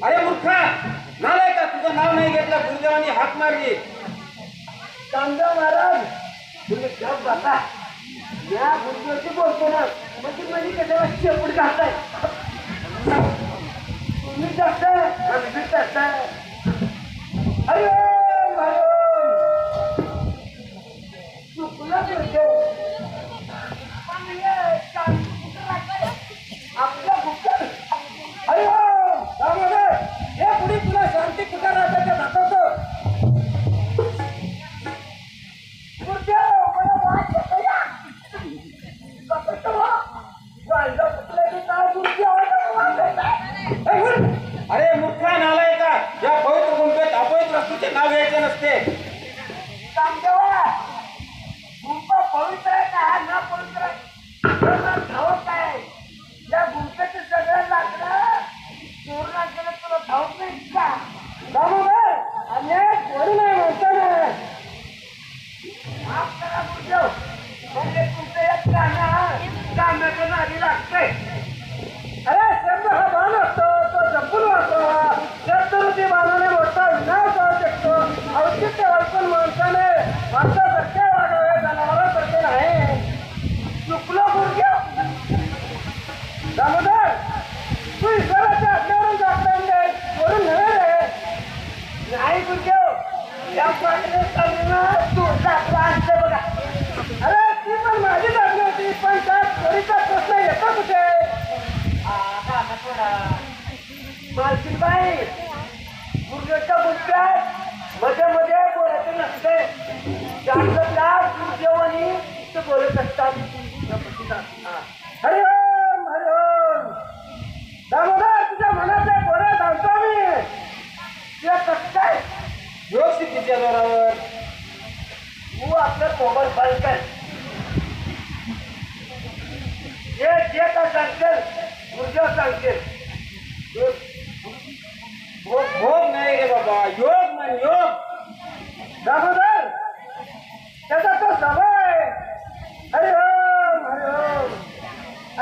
अरे मूर्खा नालाय का तुझं नाव नाही घेतलं गुरुदेवांनी हाक मारली. कामदेव महाराज तुम्ही गप बसा. या गुरुदेवाची बोलतो ना म्हणजे म्हणजे कशाला शेपूट घालताय तुम्ही जास्त अरे चुकलं गुरुदेव आपल्या गुप्त अरे हे पुढे तुला शांती कुठे राहते ते दाखवतो. अरे मूर्खा नालाय का या पवित्र गुंफेत अपवित्र वस्तूचे नाव घ्यायचे नसते. कामदेवा गुंफा पवित्र आहे का हा ना पवित्र ठाऊक आहे. या गुंफेचे सगळं लाकडं चोरला गेलं तुला ठाऊक नाही का? अन्याय करू नये म्हणताना माफ करा गुरुदेव म्हणजे तुमचं एक कामाच्या नादी लागतंय. अरे शब्द हा बाण असतो तो जपून वाचवा. शब्दरुची बाणाने मोठा विनाश होऊ शकतो. औचित्य वळपून माणसाने माणसासारखे वागावे जनावरांसारखे नाही. चुकलो गुरुदेव. दामोदर तू ईश्वराच्या आज्ञेवरून जागताना वरून नव्हे रे. नाही गुरुदेव या पाठीने चालून तू जागला आणते बघा. अरे ती पण माझीच आज्ञा होती पण त्यात चोरीचा प्रश्न येतो कुठे? मालकीनबाई गुरुदेवच्या गुंफ्यात मध्ये मध्ये बोलायचं नसते. जास्त लाभ गुरुदेवानी ते बोलत असतात. हरि ओम हरि ओम. दामोदर तुझ्या मनातल्या गोऱ्या जाणतो मी. ते कसं काय योग सिद्धीच्या जोरावर तू आपलं मोबाईल बंद कर. जे जे असेल गुरुदेव सांगतील. भोग नाही रे बाबा, योग म्हण योग. दामोदर त्याचा तो सवय. हरि ओम हरि ओम.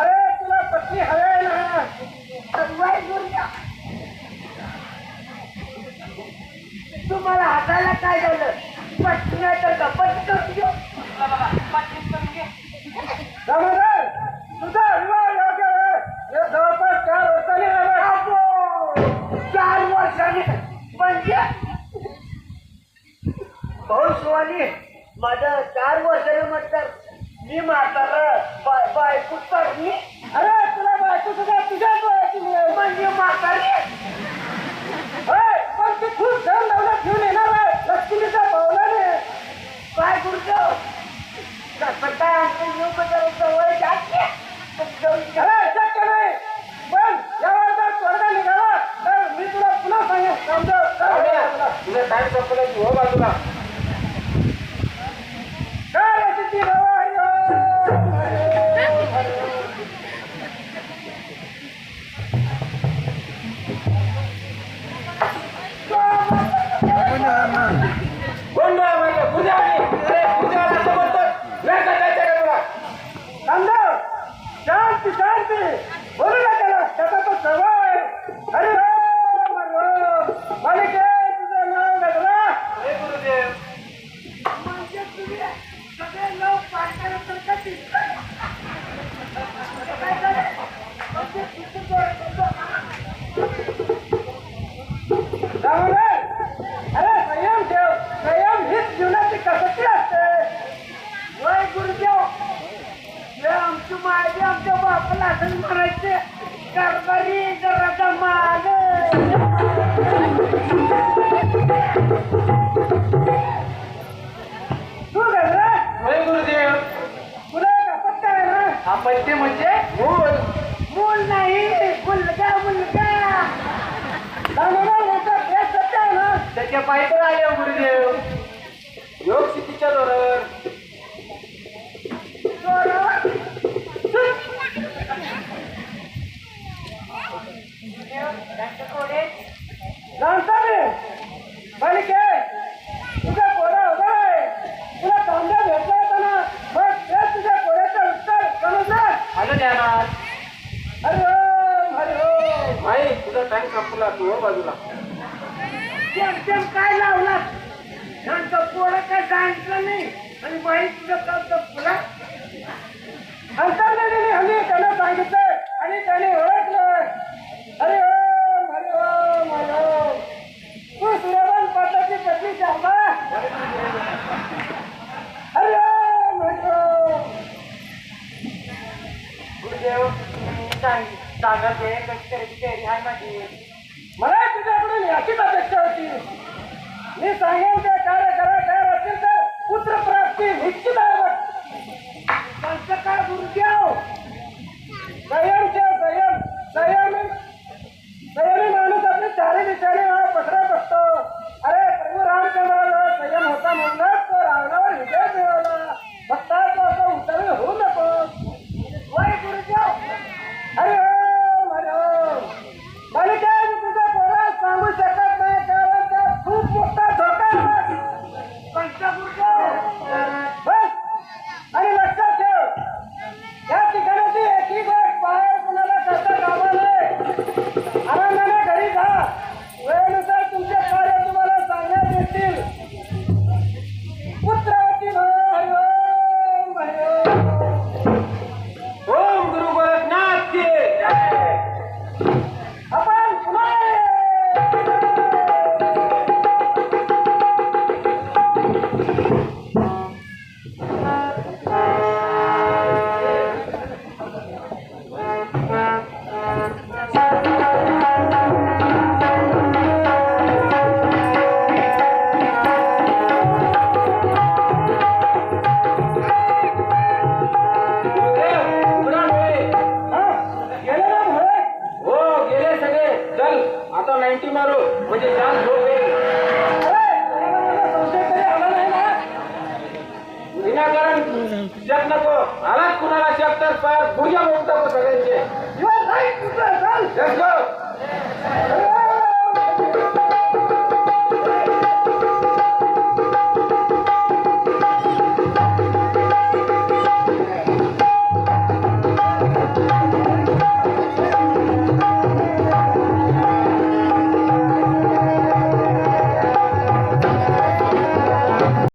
अरे तुला पत्नी हवे आहे ना? सवय गुरुदेव. तुम्हाला हाताला काय झालं? पत्नी नाही तर गप्पच करून घेऊ. दामोदर तुझा विवाह योग्य आहे. हे जवळपास 4 वर्षांनी झालं. 4 वर्षांनी म्हणजे भाऊ शिवानी माझं 4 वर्षाने म्हणतात मी म्हातारा बायको तरणी. अरे तुला बायको सुद्धा तुझ्याच वयाची मिळेल म्हणजे म्हातारी. पण ती खूप धन दौलत घेऊन येणार आहे लक्ष्मीच्या पावलाने. काय गुरुदेव कसं काय आमचं येऊ बदल वय जास्त शक्य नाही. पण यावर जर स्वर्ग निघाला तर मी तुला पुन्हा सांगेन. समजा तुझा टाइम संपला की हो बाजूला. काय रे किती बाबा. हरि ओम, हरि ओम, हरि ओम. गोंधळ म्हणजे पूजा आली. अरे पूजा असं म्हणतात नाही का जायचं का तुला? समजा शांती शांती बोलू ना त्याला. त्याचा तो सवय. हरि ओम हरि ओम. मालिके तुझं नाव गजरा. हे गुरुदेव. म्हणजे तुम्ही सगळे लोक पाठल्यानंतर कधी काय झालं? म्हणजे दामोदर, अरे संयम ठेव. संयम हीच जीवनाची कसोटी असते. वय गुरुदेव हे आमची माझी आमच्या बापाला असं म्हणायचे कारभारी जरा माग. तू गजरा होय गुरुदेव. तुला एक अपत्य आहे ना? अपत्य म्हणजे मूल. मूल नाही मुलगा मुलगा. दामोदर मोठा हे सत्य आहे ना? त्याच्या पायी तर आले हो गुरुदेव. योग स्थितीच्या जोरावर. जाणता मी मालिके तुझ्या पोरा उभा आहे. तुला कांदा भेटला होता ना? मग ते तुझ्या पोऱ्याचं उत्तर समजलं? आलं ध्यानात. हरि ओम हरि ओम. भाई तुझा टाइम संपला तू हो बाजूला. जेम काय लावला? त्यांचं पोरं काय सांगितलं नाही आणि बाई तुझं काम तुला अंतर्गत हल्ली त्यानं सांगितलं आणि त्याने ओळखलं. हरि ओम हरि ओम हरि ओम. तू सूर्यवंश पाटलाची पत्नी श्यामा. हरि ओम हरि ओम. गुरुदेव सांगा ते कशी करायची तयारी आहे माझी. मला तुझ्याकडून याचीच अपेक्षा होती. मी सांगेन ते कार्य करा. तयार असेल तर पुत्र प्राप्ती निश्चित आहे. त्यांचं काय गुरुदेव संयम ठेव. संयम संयमी माणूस आपली चारी दिशेने पसरत असतो. अरे प्रभू रामचंद्राला संयम होता म्हणूनच तो रावणावर विजय मिळवला. फक्त तो असं उतरवे होऊ नको. वय गुरुदेव. हरि ओम हरि ओम. मालिका तुझ्या पोरा सांगू शकत नाही कारण त्यात खूप मोठा धोका आहे. पंचगुरुदेव बस आणि लक्षात ठेव या ठिकाणाची एकही गोष्ट बाहेर कुणाला करता कामा नये. आनंदाने घरी जा. वेळेनुसार तुमचे कार्य तुम्हाला सांगण्यात येतील. पुत्रवती भव. हरि ओम हरि ओम. ओम गुरु गोरखनाथ की जय. आपण पुन्हा शक नको आलाच कुणाला शक तर पार भुजा मोडता सगळ्यांचे You are right, Mr. Hassan. Let's go.